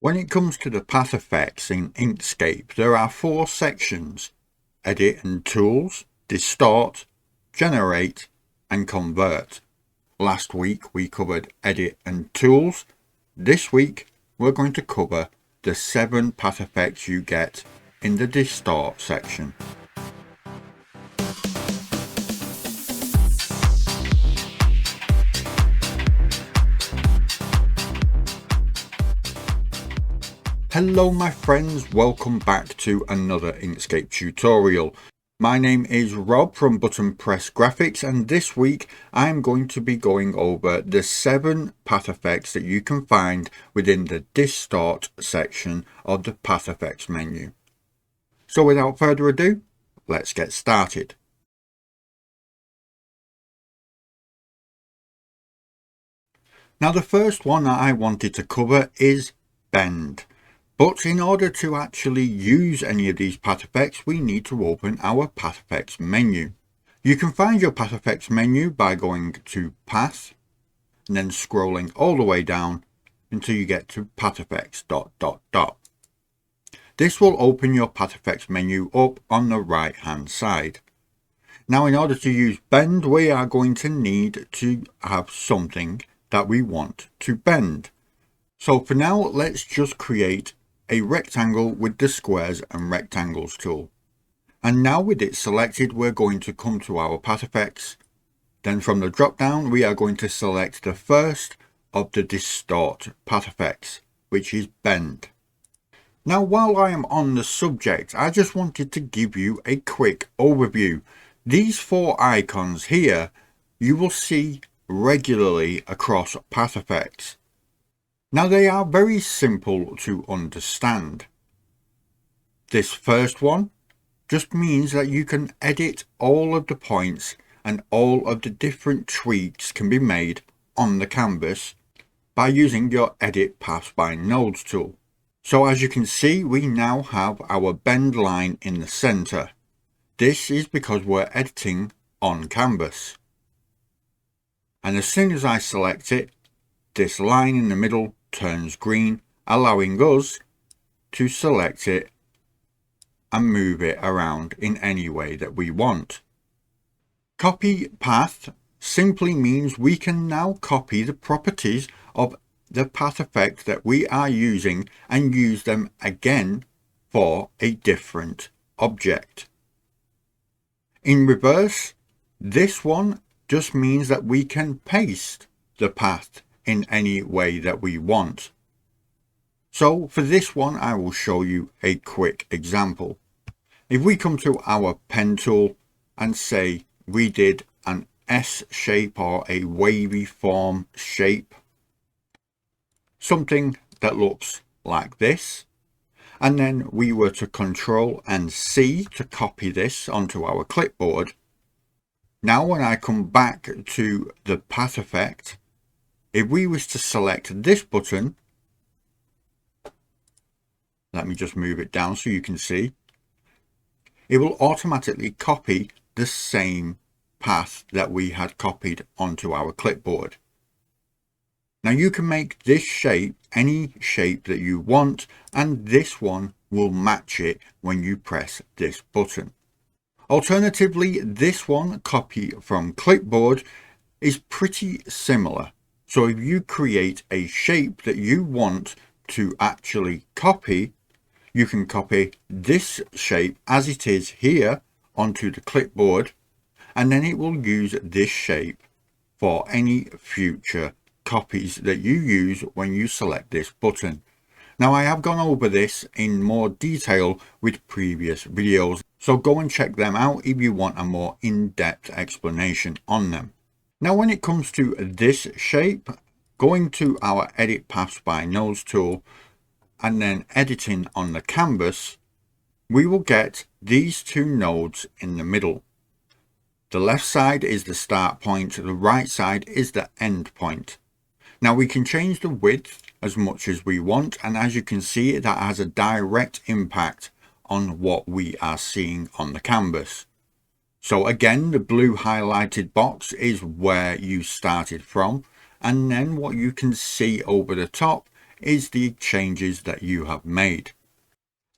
When it comes to the path effects in Inkscape, there are 4 sections: Edit and Tools, Distort, Generate, and Convert. Last week we covered Edit and Tools. This week we're going to cover the 7 path effects you get in the Distort section. Hello my friends, welcome back to another Inkscape tutorial. My name is Rob from Button Press Graphics, and this week I'm going to be going over the 7 path effects that you can find within the Distort section of the path effects menu. So without further ado, let's get started. Now the first one that I wanted to cover is Bend. But in order to actually use any of these path effects, we need to open our path effects menu. You can find your path effects menu by going to Path and then scrolling all the way down until you get to path effects ... This will open your path effects menu up on the right hand side. Now in order to use Bend, we are going to need to have something that we want to bend. So for now, let's just create a rectangle with the Squares and Rectangles tool. And now with it selected, we're going to come to our path effects. Then from the drop down, we are going to select the first of the Distort path effects, which is Bend. Now while I am on the subject, I just wanted to give you a quick overview. These 4 icons here, you will see regularly across path effects. Now they are very simple to understand. This first one just means that you can edit all of the points and all of the different tweaks can be made on the canvas by using your Edit Paths by Nodes tool. So as you can see, we now have our bend line in the center. This is because we're editing on canvas. And as soon as I select it, this line in the middle turns green, allowing us to select it and move it around in any way that we want. Copy path simply means we can now copy the properties of the path effect that we are using and use them again for a different object. In reverse, this one just means that we can paste the path in any way that we want. So for this one, I will show you a quick example. If we come to our pen tool and say we did an S shape or a wavy form shape, something that looks like this, and then we were to Control and C to copy this onto our clipboard. Now when I come back to the path effect, if we was to select this button, let me just move it down so you can see, it will automatically copy the same path that we had copied onto our clipboard. Now you can make this shape any shape that you want, and this one will match it when you press this button. Alternatively, this one, copy from clipboard, is pretty similar. So if you create a shape that you want to actually copy, you can copy this shape as it is here onto the clipboard, and then it will use this shape for any future copies that you use when you select this button. Now I have gone over this in more detail with previous videos, so go and check them out if you want a more in-depth explanation on them. Now when it comes to this shape, going to our Edit Paths by Nodes tool and then editing on the canvas, we will get these 2 nodes in the middle. The left side is the start point, the right side is the end point. Now we can change the width as much as we want, and as you can see, that has a direct impact on what we are seeing on the canvas. So again, the blue highlighted box is where you started from, and then what you can see over the top is the changes that you have made.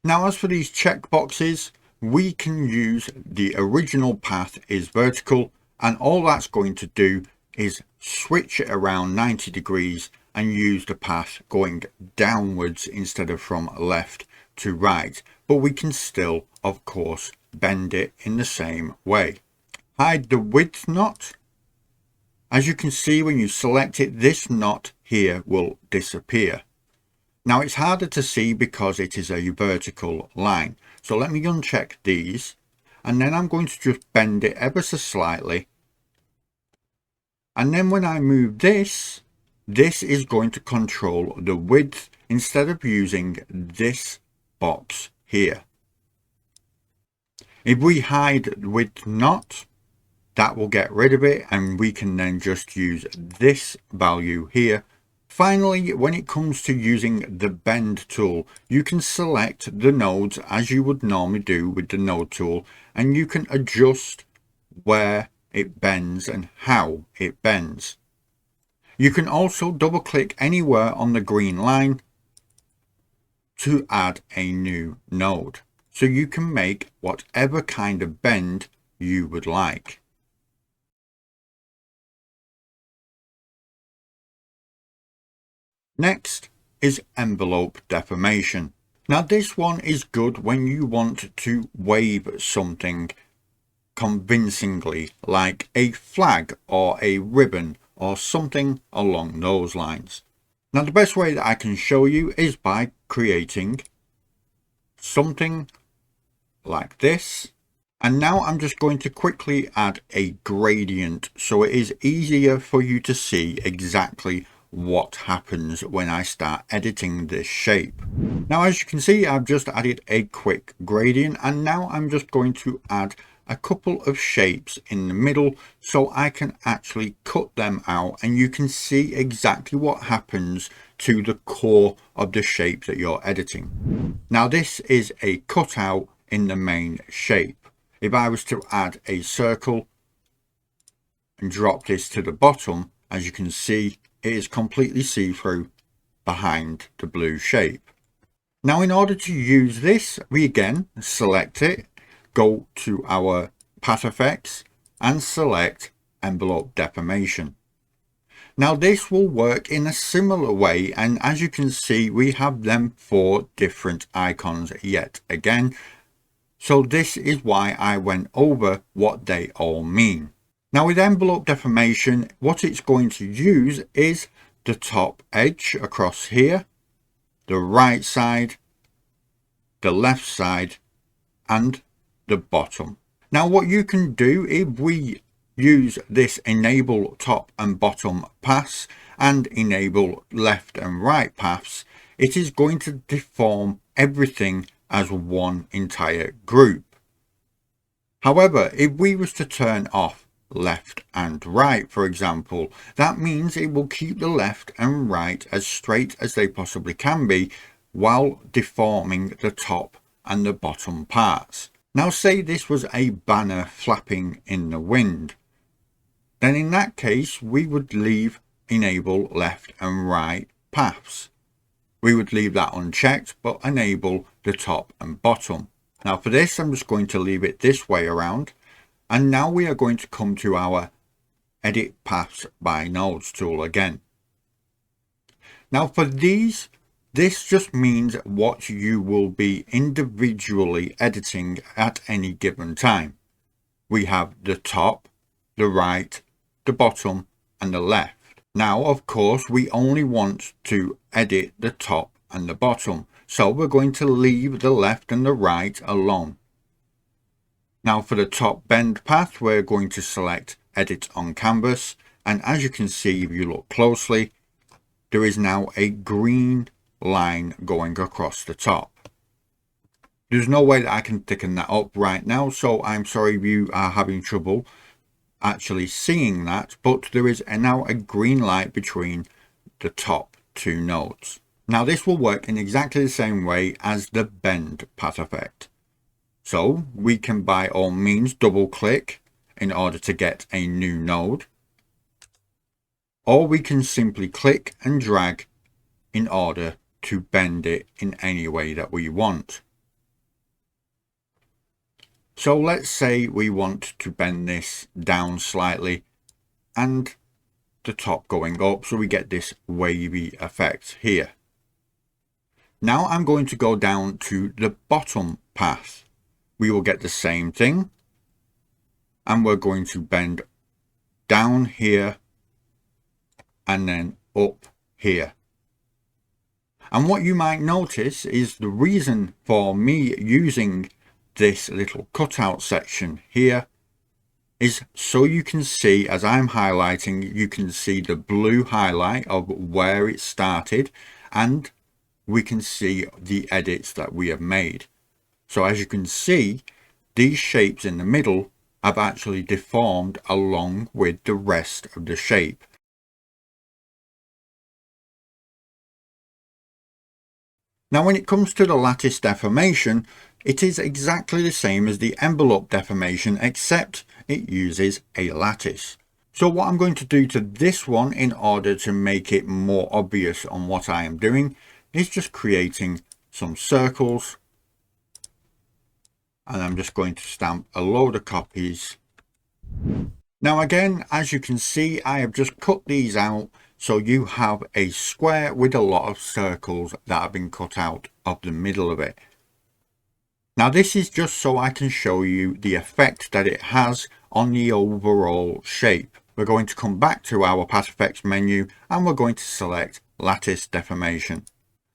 Now, as for these checkboxes, we can use the original path is vertical, and all that's going to do is switch it around 90 degrees and use the path going downwards instead of from left to right. But we can still, of course, bend it in the same way. Hide the width knot. As you can see, when you select it, this knot here will disappear. Now it's harder to see because it is a vertical line. So let me uncheck these, and then I'm going to just bend it ever so slightly. And then when I move this is going to control the width instead of using this box here. If we hide the width knot, that will get rid of it, and we can then just use this value here. Finally, when it comes to using the bend tool, you can select the nodes as you would normally do with the node tool, and you can adjust where it bends and how it bends. You can also double click anywhere on the green line to add a new node, so you can make whatever kind of bend you would like. Next is envelope deformation. Now this one is good when you want to wave something convincingly, like a flag or a ribbon or something along those lines. Now the best way that I can show you is by creating something like this. And now I'm just going to quickly add a gradient so it is easier for you to see exactly what happens when I start editing this shape. Now as you can see, I've just added a quick gradient, and now I'm just going to add a couple of shapes in the middle so I can actually cut them out, and you can see exactly what happens to the core of the shape that you're editing. Now this is a cutout in the main shape. If I was to add a circle and drop this to the bottom, as you can see, it is completely see-through behind the blue shape. Now in order to use this, we again select it, go to our path effects and select envelope deformation. Now this will work in a similar way, and as you can see, we have them 4 different icons yet again. So this is why I went over what they all mean. Now with envelope deformation, what it's going to use is the top edge across here, the right side, the left side, and the bottom. Now what you can do, if we use this enable top and bottom paths and enable left and right paths, it is going to deform everything as one entire group. However, if we was to turn off left and right, for example, that means it will keep the left and right as straight as they possibly can be while deforming the top and the bottom parts. Now say this was a banner flapping in the wind, then in that case we would leave enable left and right paths. We would leave that unchecked but enable the top and bottom. Now for this, I'm just going to leave it this way around, and now we are going to come to our edit paths by nodes tool again. Now for these, this just means what you will be individually editing at any given time. We have the top, the right, the bottom and the left. Now of course we only want to edit the top and the bottom, so we're going to leave the left and the right alone. Now for the top bend path, we're going to select edit on canvas, and as you can see, if you look closely, there is now a green line going across the top. There's no way that I can thicken that up right now, so I'm sorry if you are having trouble actually seeing that, but there is now a green light between the top 2 nodes. Now this will work in exactly the same way as the bend path effect. So we can by all means double click in order to get a new node, or we can simply click and drag in order to bend it in any way that we want. So let's say we want to bend this down slightly and the top going up, so we get this wavy effect here. Now I'm going to go down to the bottom path. We will get the same thing, and we're going to bend down here and then up here. And what you might notice is the reason for me using this little cutout section here is so you can see, as I'm highlighting, you can see the blue highlight of where it started, and we can see the edits that we have made. So as you can see, these shapes in the middle have actually deformed along with the rest of the shape. Now when it comes to the lattice deformation, it is exactly the same as the envelope deformation, except it uses a lattice. So what I'm going to do to this one in order to make it more obvious on what I am doing is just creating some circles, and I'm just going to stamp a load of copies. Now again, as you can see, I have just cut these out, so you have a square with a lot of circles that have been cut out of the middle of it. Now this is just so I can show you the effect that it has on the overall shape. We're going to come back to our Path Effects menu and we're going to select Lattice Deformation.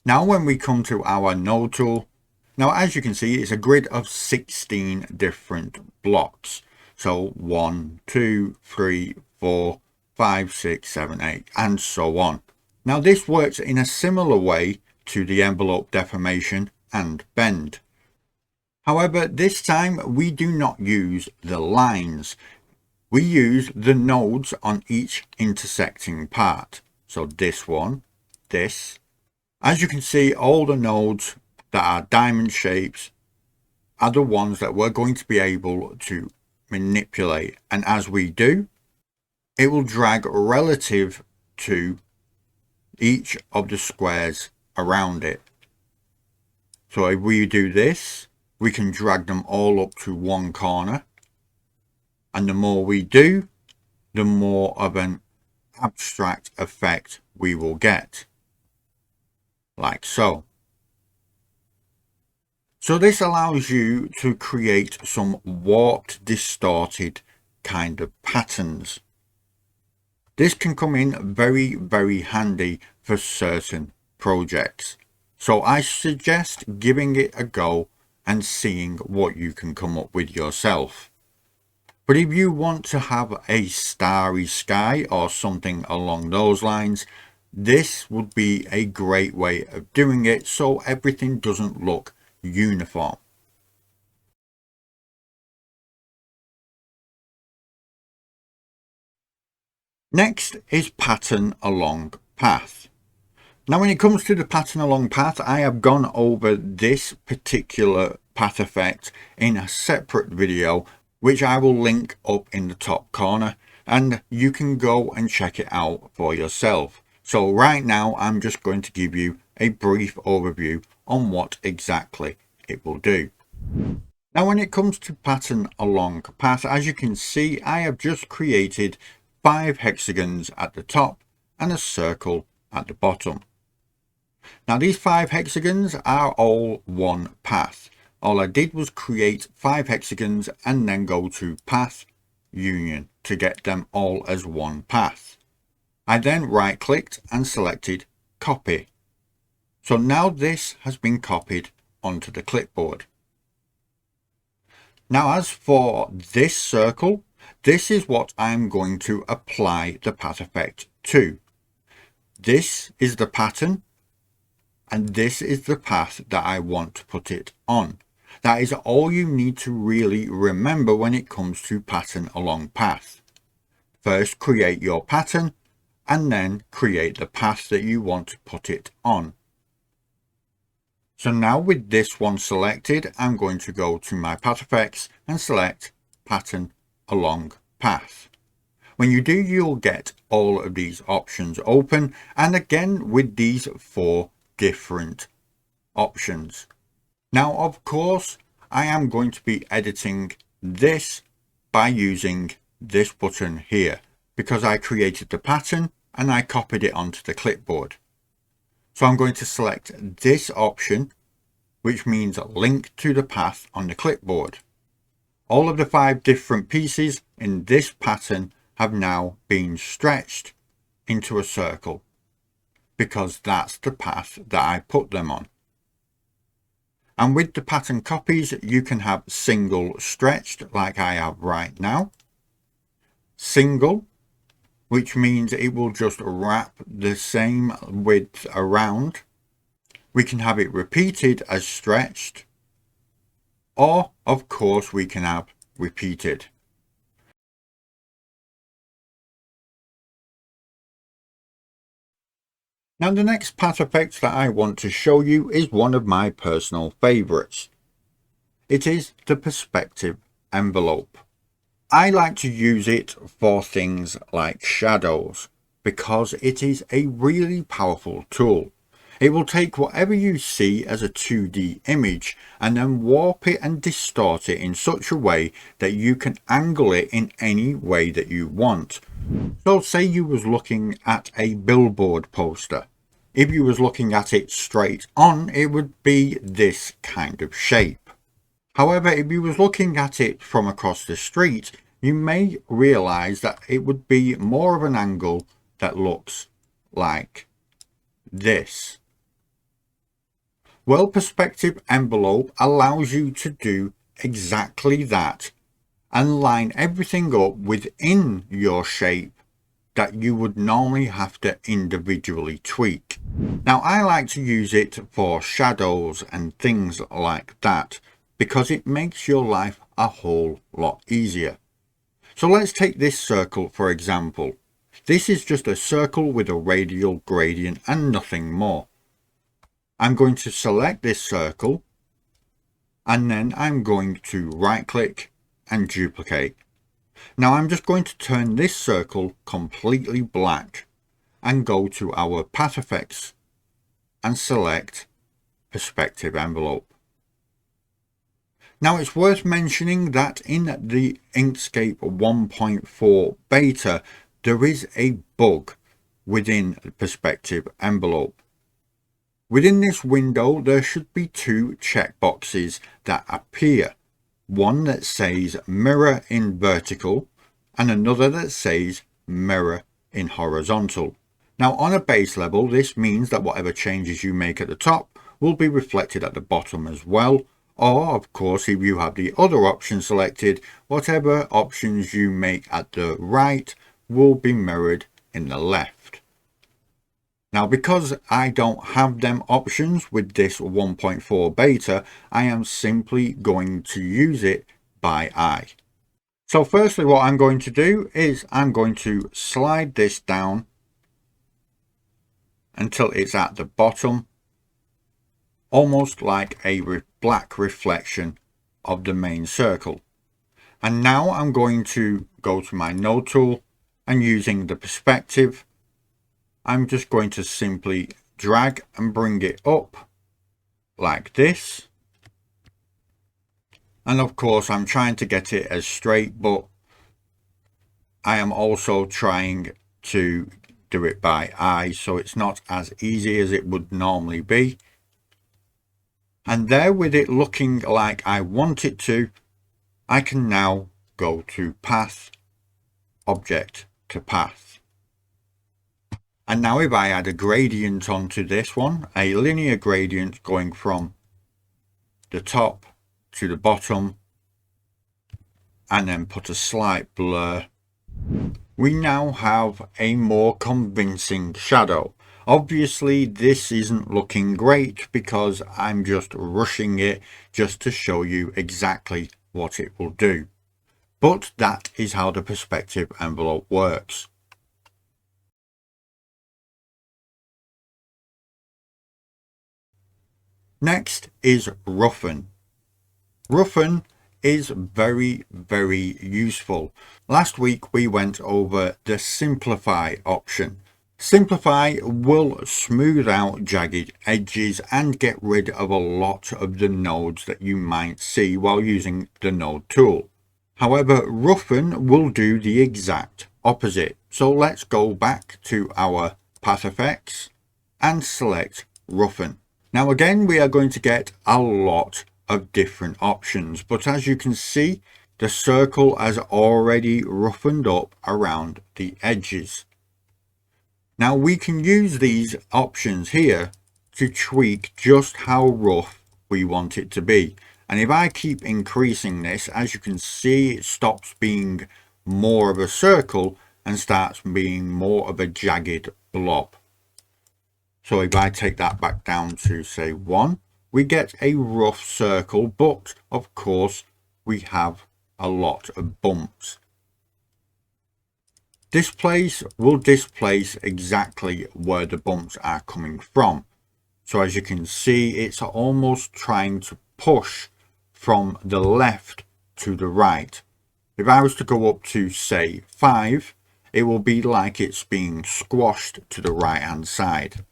Now when we come to our node tool, now as you can see, it's a grid of 16 different blocks. So 1, 2, 3, 4, 5, 6, 7, 8, and so on. Now this works in a similar way to the envelope deformation and bend. However, this time we do not use the lines. We use the nodes on each intersecting part. So this one, this. As you can see, all the nodes that are diamond shapes are the ones that we're going to be able to manipulate. And as we do, it will drag relative to each of the squares around it. So if we do this, we can drag them all up to one corner, and the more we do, the more of an abstract effect we will get, like so. So this allows you to create some warped, distorted kind of patterns. This can come in very, very handy for certain projects. So I suggest giving it a go and seeing what you can come up with yourself. But if you want to have a starry sky or something along those lines, this would be a great way of doing it so everything doesn't look uniform. Next is pattern along path. Now when it comes to the pattern along path, I have gone over this particular path effect in a separate video, which I will link up in the top corner, and you can go and check it out for yourself. So right now I'm just going to give you a brief overview on what exactly it will do. Now when it comes to pattern along path, as you can see, I have just created 5 hexagons at the top and a circle at the bottom. Now these 5 hexagons are all one path. All I did was create 5 hexagons and then go to Path Union to get them all as one path. I then right clicked and selected Copy. So now this has been copied onto the clipboard. Now as for this circle, this is what I'm going to apply the path effect to. This is the pattern, and this is the path that I want to put it on. That is all you need to really remember when it comes to pattern along path. First create your pattern and then create the path that you want to put it on. So now with this one selected, I'm going to go to my path effects and select pattern along path. When you do, you'll get all of these options open, and again with these 4 different options. Now, of course, I am going to be editing this by using this button here because I created the pattern and I copied it onto the clipboard. So I'm going to select this option, which means link to the path on the clipboard. All of the 5 different pieces in this pattern have now been stretched into a circle because that's the path that I put them on. And with the pattern copies, you can have single stretched like I have right now, single, which means it will just wrap the same width around. We can have it repeated as stretched, or of course we can have repeated. Now the next path effect that I want to show you is one of my personal favourites. It is the perspective envelope. I like to use it for things like shadows because it is a really powerful tool. It will take whatever you see as a 2D image and then warp it and distort it in such a way that you can angle it in any way that you want. So say you was looking at a billboard poster. If you was looking at it straight on, it would be this kind of shape. However, if you was looking at it from across the street, you may realize that it would be more of an angle that looks like this. Well, perspective envelope allows you to do exactly that and line everything up within your shape that you would normally have to individually tweak. Now, I like to use it for shadows and things like that because it makes your life a whole lot easier. So let's take this circle for example. This is just a circle with a radial gradient and nothing more. I'm going to select this circle and then I'm going to right click and duplicate. Now I'm just going to turn this circle completely black and go to our path effects and select perspective envelope. Now it's worth mentioning that in the Inkscape 1.4 beta there is a bug within the perspective envelope. Within this window there should be 2 checkboxes that appear. One that says mirror in vertical and another that says mirror in horizontal. Now on a base level this means that whatever changes you make at the top will be reflected at the bottom as well, or of course if you have the other option selected, whatever options you make at the right will be mirrored in the left. Now because I don't have them options with this 1.4 beta, I am simply going to use it by eye. So firstly what I'm going to do is I'm going to slide this down until it's at the bottom, almost like a black reflection of the main circle. And now I'm going to go to my node tool and using the perspective, I'm just going to simply drag and bring it up like this. And of course I'm trying to get it as straight, but I am also trying to do it by eye, so it's not as easy as it would normally be. And there, with it looking like I want it to, I can now go to path, object to path. And now if I add a gradient onto this one, a linear gradient going from the top to the bottom, and then put a slight blur, we now have a more convincing shadow. Obviously this isn't looking great because I'm just rushing it just to show you exactly what it will do. But that is how the perspective envelope works. Next is ROUGHEN. ROUGHEN is very, very useful. Last week we went over the simplify option. Simplify will smooth out jagged edges and get rid of a lot of the nodes that you might see while using the node tool. However, roughen will do the exact opposite. So let's go back to our path effects and select roughen. Now again, we are going to get a lot of different options, but as you can see, the circle has already roughened up around the edges. Now we can use these options here to tweak just how rough we want it to be. And if I keep increasing this, as you can see, it stops being more of a circle and starts being more of a jagged blob. So if I take that back down to say 1, we get a rough circle, but of course we have a lot of bumps. Displace will displace exactly where the bumps are coming from. So as you can see, it's almost trying to push from the left to the right. If I was to go up to say 5, it will be like it's being squashed to the right hand side.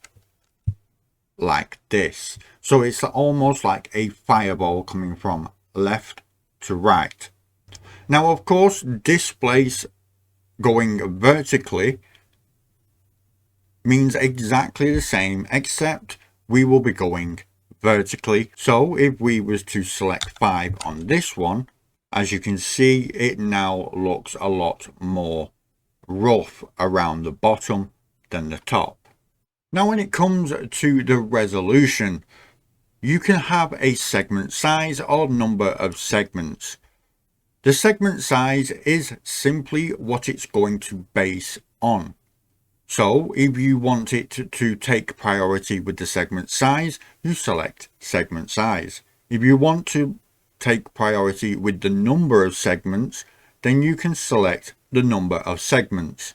Like this. So it's almost like a fireball coming from left to right. Now of course, displace going vertically means exactly the same, except we will be going vertically. So if we was to select 5 on this one, as you can see, it now looks a lot more rough around the bottom than the top. Now when it comes to the resolution, you can have a segment size or number of segments. The segment size is simply what it's going to base on. So if you want it to take priority with the segment size, you select segment size. If you want to take priority with the number of segments, then you can select the number of segments.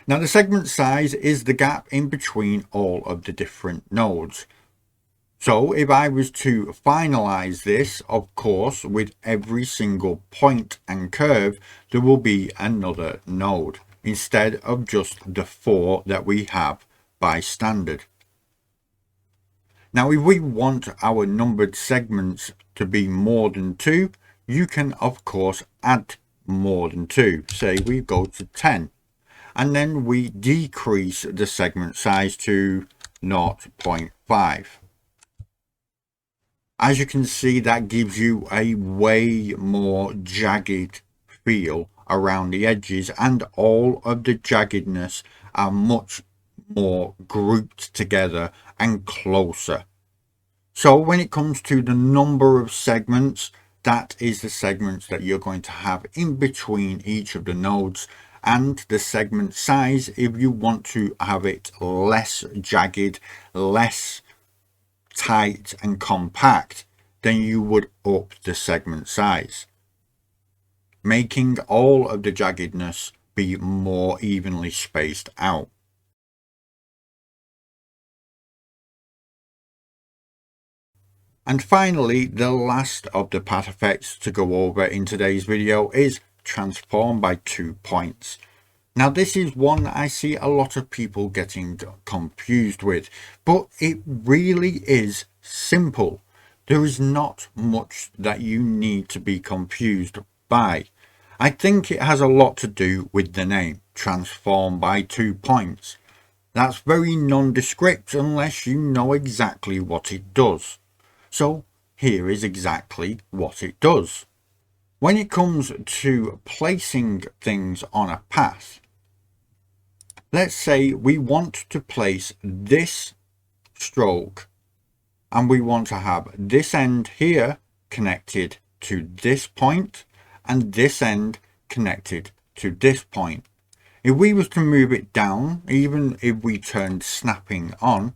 Now the segment size is the gap in between all of the different nodes. So if I was to finalize this, of course, with every single point and curve, there will be another node instead of just the 4 that we have by standard. Now, if we want our numbered segments to be more than 2, you can, of course, add more than 2. Say we go to 10, and then we decrease the segment size to 0.5. As you can see, that gives you a way more jagged feel around the edges, and all of the jaggedness are much more grouped together and closer. So when it comes to the number of segments, that is the segments that you're going to have in between each of the nodes, and the segment size, if you want to have it less jagged, less tight and compact, then you would up the segment size, making all of the jaggedness be more evenly spaced out. And finally, the last of the path effects to go over in today's video is transform by 2 points. Now this is one I see a lot of people getting confused with, but it really is simple. There is not much that you need to be confused by. I think it has a lot to do with the name, transform by 2 points. That's very nondescript unless you know exactly what it does. So here is exactly what it does. When it comes to placing things on a path, let's say we want to place this stroke and we want to have this end here connected to this point and this end connected to this point. If we was to move it down, even if we turned snapping on,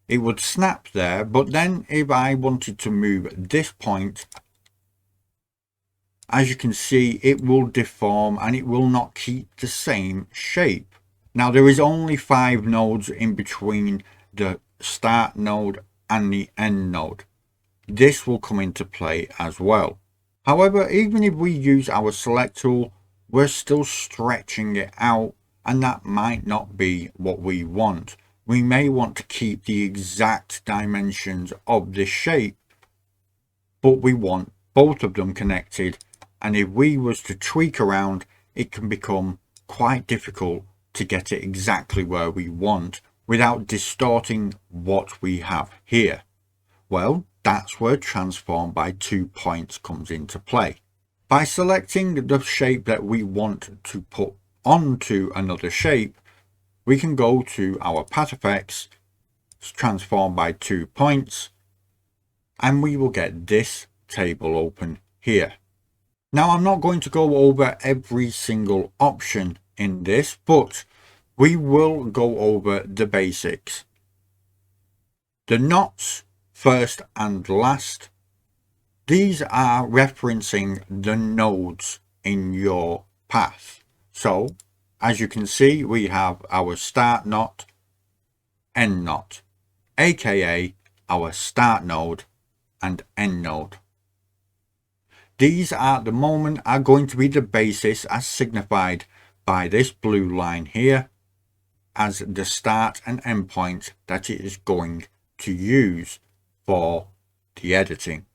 it would snap there. But then if I wanted to move this point, as you can see, it will deform and it will not keep the same shape. Now there is only 5 nodes in between the start node and the end node. this will come into play as well. However, even if we use our select tool, we're still stretching it out, and that might not be what we want. We may want to keep the exact dimensions of this shape, but we want both of them connected, and if we was to tweak around, it can become quite difficult to get it exactly where we want without distorting what we have here. Well, that's where transform by 2 points comes into play. By selecting the shape that we want to put onto another shape, we can go to our path effects, transform by 2 points, and we will get this table open here. Now, I'm not going to go over every single option in this, but we will go over the basics. The knots, first and last, these are referencing the nodes in your path. So, as you can see, we have our start knot, end knot, aka our start node and end node. These at the moment are going to be the basis as signified by this blue line here as the start and end point that it is going to use for the editing.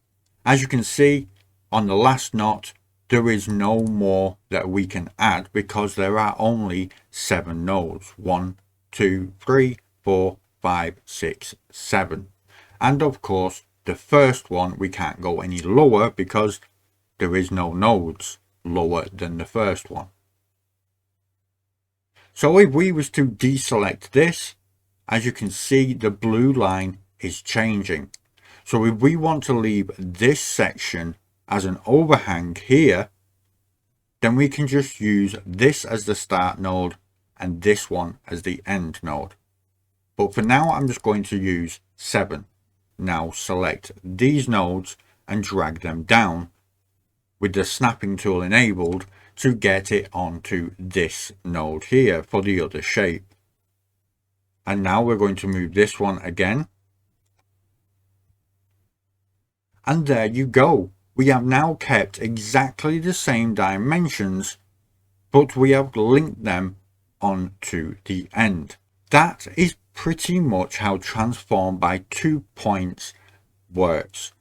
As you can see on the last knot, there is no more that we can add because there are only 7 nodes. 1, 2, 3, 4, 5, 6, 7. And of course, the first one we can't go any lower because there is no nodes lower than the first one. So if we was to deselect this, as you can see, the blue line is changing. So if we want to leave this section as an overhang here, then we can just use this as the start node and this one as the end node. But for now, I'm just going to use 7. Now select these nodes and drag them down with the snapping tool enabled to get it onto this node here for the other shape. And now we're going to move this one again. And there you go. We have now kept exactly the same dimensions, but we have linked them onto the end. That is pretty much how transform by 2 points works.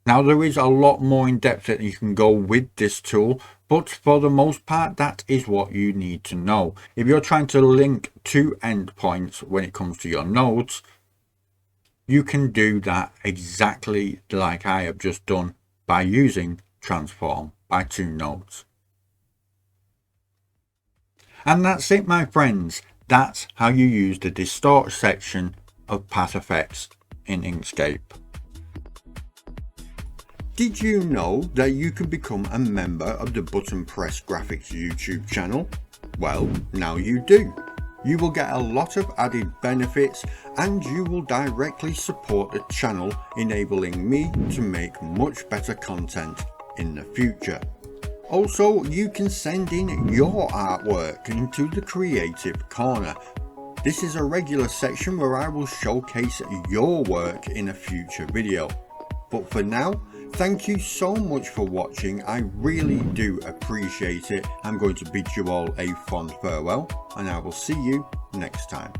Now, there is a lot more in depth that you can go with this tool, but for the most part, that is what you need to know. If you're trying to link 2 endpoints when it comes to your nodes, you can do that exactly like I have just done by using transform by 2 nodes. And that's it, my friends. That's how you use the distort section of path effects in Inkscape. Did you know that you can become a member of the Button Press Graphics YouTube channel? Well, now you do. You will get a lot of added benefits and you will directly support the channel, enabling me to make much better content in the future. Also, you can send in your artwork into the Creative Corner. This is a regular section where I will showcase your work in a future video. But for now, thank you so much for watching. I really do appreciate it. I'm going to bid you all a fond farewell, and I will see you next time.